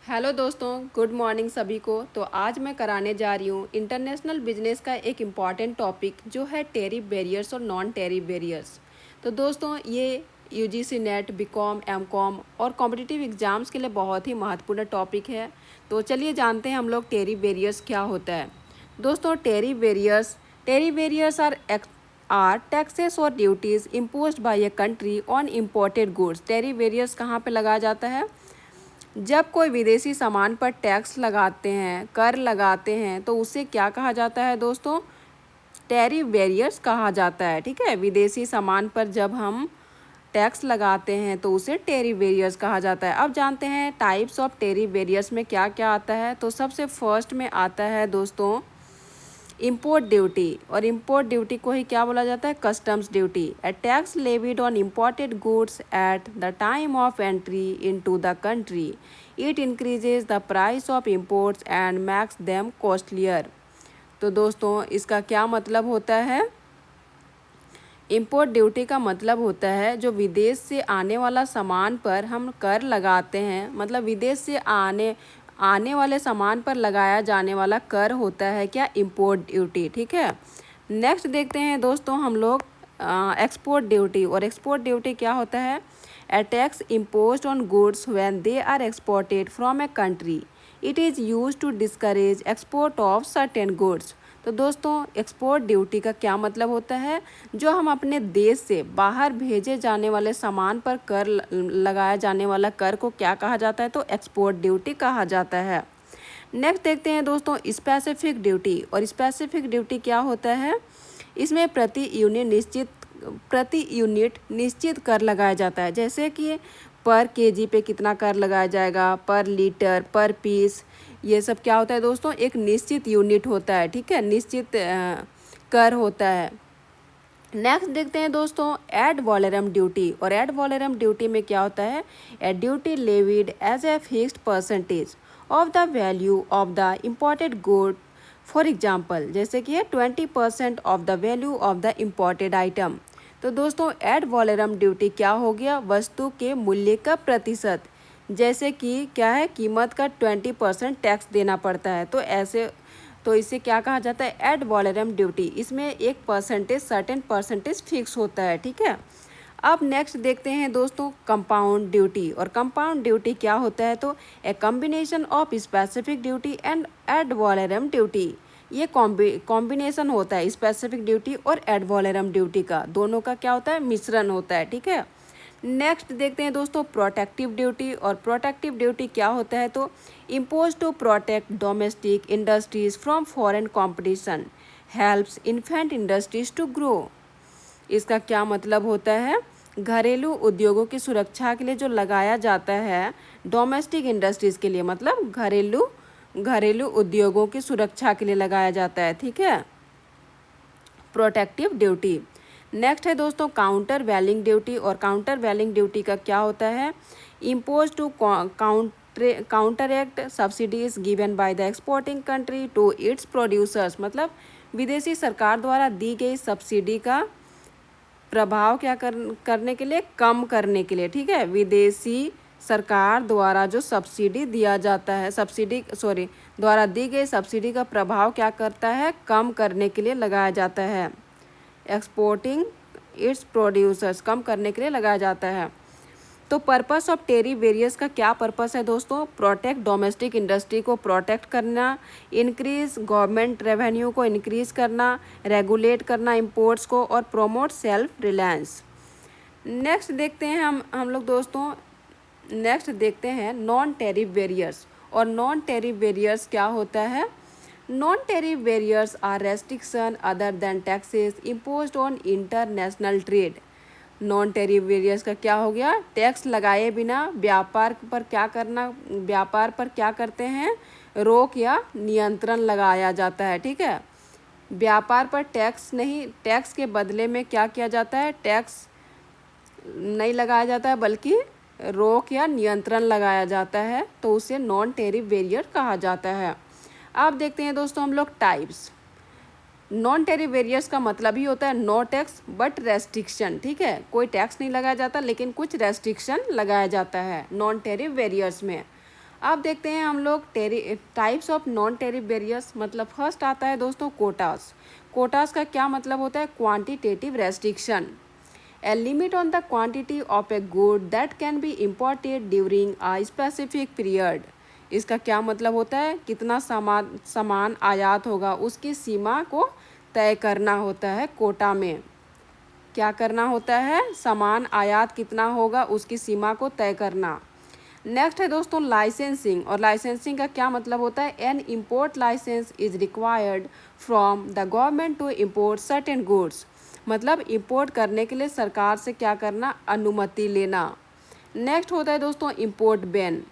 Hello दोस्तों, good morning सभी को। तो आज मैं कराने जा रही हूँ इंटरनेशनल बिजनेस का एक इम्पॉर्टेंट टॉपिक जो है टैरिफ बैरियर्स और नॉन टैरिफ बैरियर्स। तो दोस्तों ये यूजीसी नेट, बीकॉम, एमकॉम और कॉम्पिटिटिव एग्जाम्स के लिए बहुत ही महत्वपूर्ण टॉपिक है। तो चलिए जानते हैं हम लोग टैरिफ बैरियर्स क्या होता है। दोस्तों टैरिफ बैरियर्स आर टैक्सेस और duties imposed by a country on imported goods. Tariff barriers कहाँ पे लगाया जाता है? जब कोई विदेशी सामान पर टैक्स लगाते हैं, कर लगाते हैं, तो उसे क्या कहा जाता है दोस्तों? टैरिफ बैरियर्स कहा जाता है। ठीक है, विदेशी सामान पर जब हम टैक्स लगाते हैं तो उसे टैरिफ बैरियर्स कहा जाता है। अब जानते हैं टाइप्स ऑफ टैरिफ बैरियर्स में क्या क्या आता है। तो सबसे फर्स्ट में आता है दोस्तों इम्पोर्ट ड्यूटी, और इम्पोर्ट ड्यूटी को ही क्या बोला जाता है? Customs duty. A tax levied on imported goods at the time of entry into the country. It increases the price of imports and makes them costlier. तो दोस्तों इसका क्या मतलब होता है? इम्पोर्ट ड्यूटी का मतलब होता है जो विदेश से आने वाला सामान पर हम कर लगाते हैं, मतलब विदेश से आने वाले सामान पर लगाया जाने वाला कर होता है क्या? Import duty. ठीक है, नेक्स्ट देखते हैं दोस्तों हम लोग एक्सपोर्ट ड्यूटी। और एक्सपोर्ट ड्यूटी क्या होता है? A tax imposed on goods when they are exported from a country. It is used to discourage export of certain goods. तो दोस्तों एक्सपोर्ट ड्यूटी का क्या मतलब होता है? जो हम अपने देश से बाहर भेजे जाने वाले सामान पर कर लगाया जाने वाला कर को क्या कहा जाता है? तो एक्सपोर्ट ड्यूटी कहा जाता है। नेक्स्ट देखते हैं दोस्तों स्पेसिफिक ड्यूटी। और स्पेसिफिक ड्यूटी क्या होता है? इसमें प्रति यूनिट निश्चित कर लगाया जाता है, जैसे कि पर केजी पे कितना कर लगाया जाएगा, पर लीटर, पर पीस। ये सब क्या होता है दोस्तों? एक निश्चित यूनिट होता है। ठीक है, निश्चित कर होता है। नेक्स्ट देखते हैं दोस्तों एड वॉलेरम ड्यूटी। और एड वॉलेरम ड्यूटी में क्या होता है? A duty levied as a fixed percentage of the value of the imported good. For example जैसे कि है 20% of the value of the imported item. तो दोस्तों एड वॉलेरम ड्यूटी क्या हो गया? वस्तु के मूल्य का प्रतिशत। जैसे कि क्या है, कीमत का 20% टैक्स देना पड़ता है, तो इसे क्या कहा जाता है? Ad valorem duty. इसमें एक परसेंटेज, सर्टेन परसेंटेज फिक्स होता है। ठीक है, अब नेक्स्ट देखते हैं दोस्तों कंपाउंड ड्यूटी। और कंपाउंड ड्यूटी क्या होता है? तो a combination of specific duty and ad valorem duty. ये कॉम्बिनेशन होता है स्पेसिफिक ड्यूटी और एड वॉलेरम ड्यूटी का, दोनों का क्या होता है? मिश्रण होता है। ठीक है, नेक्स्ट देखते हैं दोस्तों प्रोटेक्टिव ड्यूटी। और प्रोटेक्टिव ड्यूटी क्या होता है? तो impose to protect domestic industries from foreign competition, helps infant industries to grow. इसका क्या मतलब होता है? घरेलू उद्योगों की सुरक्षा के लिए जो लगाया जाता है, डोमेस्टिक इंडस्ट्रीज़ के लिए, मतलब घरेलू उद्योगों की सुरक्षा के लिए लगाया जाता है। ठीक है, प्रोटेक्टिव ड्यूटी। नेक्स्ट है दोस्तों काउंटर वैलिंग ड्यूटी। और काउंटर वैलिंग ड्यूटी का क्या होता है? Impose to counteract subsidies given by the exporting country to its producers. मतलब विदेशी सरकार द्वारा दी गई सब्सिडी का प्रभाव क्या करने के लिए? कम करने के लिए। ठीक है, विदेशी सरकार द्वारा जो सब्सिडी दिया जाता है, द्वारा दी गई सब्सिडी का प्रभाव क्या करता है? कम करने के लिए लगाया जाता है। एक्सपोर्टिंग इट्स प्रोड्यूसर्स, कम करने के लिए लगाया जाता है। तो पर्पस ऑफ टैरिफ बैरियर्स का क्या पर्पस है दोस्तों? प्रोटेक्ट डोमेस्टिक इंडस्ट्री को प्रोटेक्ट करना, इंक्रीज गवर्नमेंट रेवेन्यू को इंक्रीज करना, रेगुलेट करना इंपोर्ट्स को, और प्रोमोट सेल्फ रिलायंस। नेक्स्ट देखते हैं हम लोग दोस्तों, नेक्स्ट देखते हैं नॉन टैरिफ बैरियर्स। और नॉन टैरिफ बैरियर्स क्या होता है? Non tariff barriers are restriction other than taxes imposed on international trade. Non tariff barriers का क्या हो गया? टैक्स लगाए बिना व्यापार पर क्या करते हैं? रोक या नियंत्रण लगाया जाता है। ठीक है, व्यापार पर टैक्स नहीं, टैक्स के बदले में क्या किया जाता है? टैक्स नहीं लगाया जाता है, बल्कि रोक या नियंत्रण लगाया जाता है, तो उसे नॉन टैरिफ बैरियर कहा जाता है। अब देखते हैं दोस्तों हम लोग टाइप्स। नॉन टैरिफ बैरियर्स का मतलब ही होता है नो टैक्स बट रेस्ट्रिक्शन। ठीक है, कोई टैक्स नहीं लगाया जाता लेकिन कुछ रेस्ट्रिक्शन लगाया जाता है नॉन टैरिफ बैरियर्स में। अब देखते हैं हम लोग types of non tariff barriers. मतलब फर्स्ट आता है दोस्तों कोटास। कोटास का क्या मतलब होता है? Quantitative restriction. A limit on the quantity of a good that can be imported during a specific period। इसका क्या मतलब होता है? कितना सामान आयात होगा उसकी सीमा को तय करना होता है कोटा में। क्या करना होता है? सामान आयात कितना होगा उसकी सीमा को तय करना। नेक्स्ट है दोस्तों लाइसेंसिंग। और लाइसेंसिंग का क्या मतलब होता है? An import licence is required from the government to import certain goods. मतलब इंपोर्ट करने के लिए सरकार से क्या करना? अनुमति लेना। नेक्स्ट होता है दोस्तों इंपोर्ट बैन।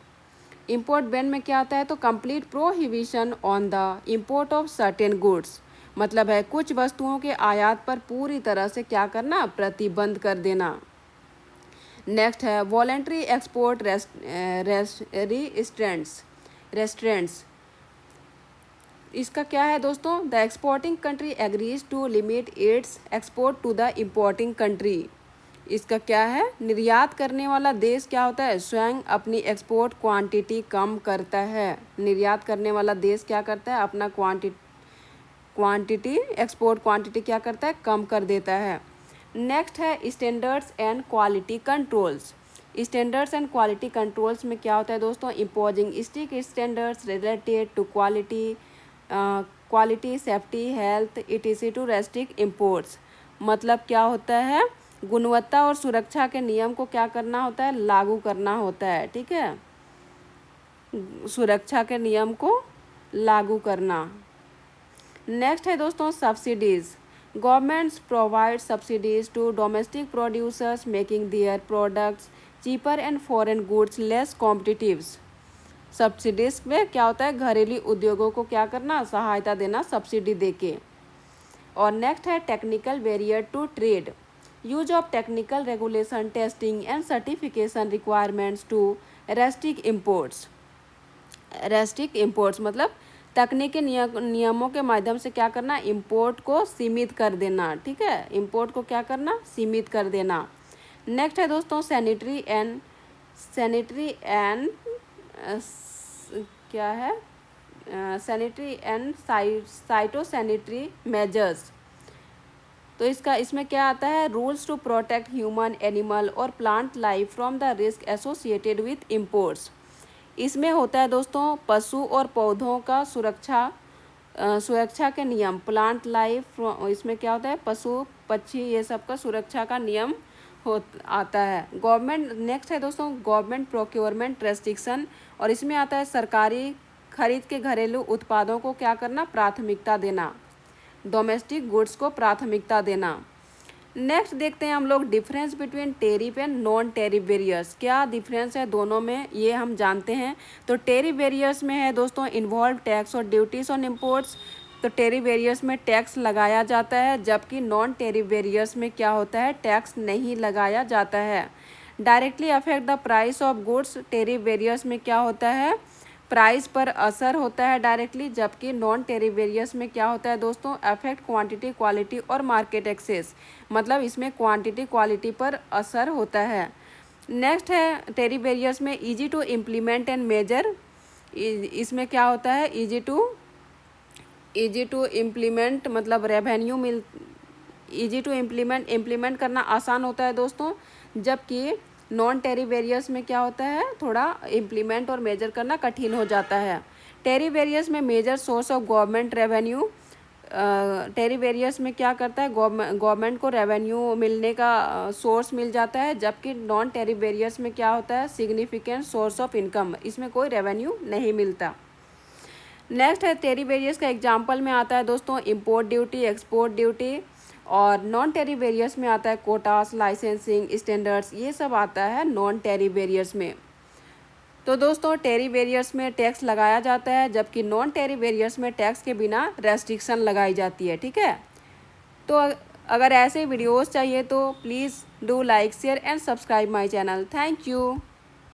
इंपोर्ट बैन में क्या आता है? तो complete prohibition on the import of certain goods. मतलब है कुछ वस्तुओं के आयात पर पूरी तरह से क्या करना? प्रतिबंध कर देना। नेक्स्ट है वॉलेंट्री एक्सपोर्ट रेस्ट्रेंट्स। इसका क्या है दोस्तों? The exporting country agrees to limit its export to the importing country. इसका क्या है? निर्यात करने वाला देश क्या होता है? स्वयं अपनी एक्सपोर्ट क्वांटिटी कम करता है। निर्यात करने वाला देश क्या करता है? अपना एक्सपोर्ट क्वांटिटी क्या करता है? कम कर देता है। नेक्स्ट है standards and quality controls. Standards and quality controls में क्या होता है दोस्तों? Imposing strict standards related to quality safety health etc to restrict imports. मतलब क्या होता है? गुणवत्ता और सुरक्षा के नियम को क्या करना होता है? लागू करना होता है। ठीक है, सुरक्षा के नियम को लागू करना। नेक्स्ट है दोस्तों subsidies. Governments provide subsidies to domestic producers making their products cheaper and foreign goods less competitives. Subsidies में क्या होता है? घरेलू उद्योगों को क्या करना? सहायता देना सब्सिडी देके। और नेक्स्ट है technical barrier to trade. Use of technical regulation testing and certification requirements to restrict imports. मतलब तकनीकी नियमों के माध्यम से क्या करना? इंपोर्ट को सीमित कर देना। ठीक है, इंपोर्ट को क्या करना? सीमित कर देना। नेक्स्ट है दोस्तों सैनिटरी एंड क्या है? Sanitary and phytosanitary measures. तो इसमें क्या आता है? Rules to protect human animal और plant life from the risk associated with imports. इसमें होता है दोस्तों पशु और पौधों का सुरक्षा के नियम। प्लांट लाइफ इसमें क्या होता है? पशु पक्षी ये सब का सुरक्षा का नियम आता है। गवर्नमेंट नेक्स्ट है दोस्तों गवर्नमेंट प्रोक्योरमेंट रेस्ट्रिक्शन। और इसमें आता है सरकारी खरीद के घरेलू उत्पादों को क्या करना? प्राथमिकता देना। डोमेस्टिक गुड्स को प्राथमिकता देना। नेक्स्ट देखते हैं हम लोग difference between tariff and non tariff barriers. क्या डिफरेंस है दोनों में ये हम जानते हैं। तो टेरिफ बैरियर्स में है दोस्तों इन्वॉल्व टैक्स और ड्यूटीज ऑन इम्पोर्ट्स। तो टेरिफ बैरियर्स में टैक्स लगाया जाता है, जबकि नॉन टेरिफ बैरियर्स में क्या होता है? टैक्स नहीं लगाया जाता है। Directly affect the price of goods. Tariff barriers में क्या होता है? प्राइस पर असर होता है डायरेक्टली, जबकि नॉन टेरिफ बैरियर्स में क्या होता है दोस्तों? अफेक्ट क्वांटिटी क्वालिटी और मार्केट एक्सेस। मतलब इसमें क्वांटिटी क्वालिटी पर असर होता है। नेक्स्ट है टेरिफ बैरियर्स में easy to implement and major. इसमें क्या होता है? इजी टू इम्प्लीमेंट मतलब रेवेन्यू इजी टू इम्प्लीमेंट करना आसान होता है दोस्तों, जबकि नॉन टेरिफ बैरियर्स में क्या होता है? थोड़ा इम्प्लीमेंट और मेजर करना कठिन हो जाता है। टेरिफ बैरियर्स में major source of government revenue. Tariff barriers में क्या करता है? गवर्नमेंट को रेवेन्यू मिलने का सोर्स मिल जाता है, जबकि नॉन टेरिफ बैरियर्स में क्या होता है? Significant source of income. इसमें कोई रेवेन्यू नहीं मिलता। नेक्स्ट है टेरिफ बैरियर्स का एग्जाम्पल में आता है दोस्तों इम्पोर्ट ड्यूटी, एक्सपोर्ट ड्यूटी। और नॉन टेरिफ बैरियर्स में आता है कोटास, लाइसेंसिंग, स्टैंडर्ड्स, ये सब आता है नॉन टेरिफ बैरियर्स में। तो दोस्तों टेरिफ बैरियर्स में टैक्स लगाया जाता है, जबकि नॉन टेरिफ बैरियर्स में टैक्स के बिना रेस्ट्रिक्शन लगाई जाती है। ठीक है, तो अगर ऐसे वीडियोस चाहिए तो please do like share and subscribe my channel. Thank you.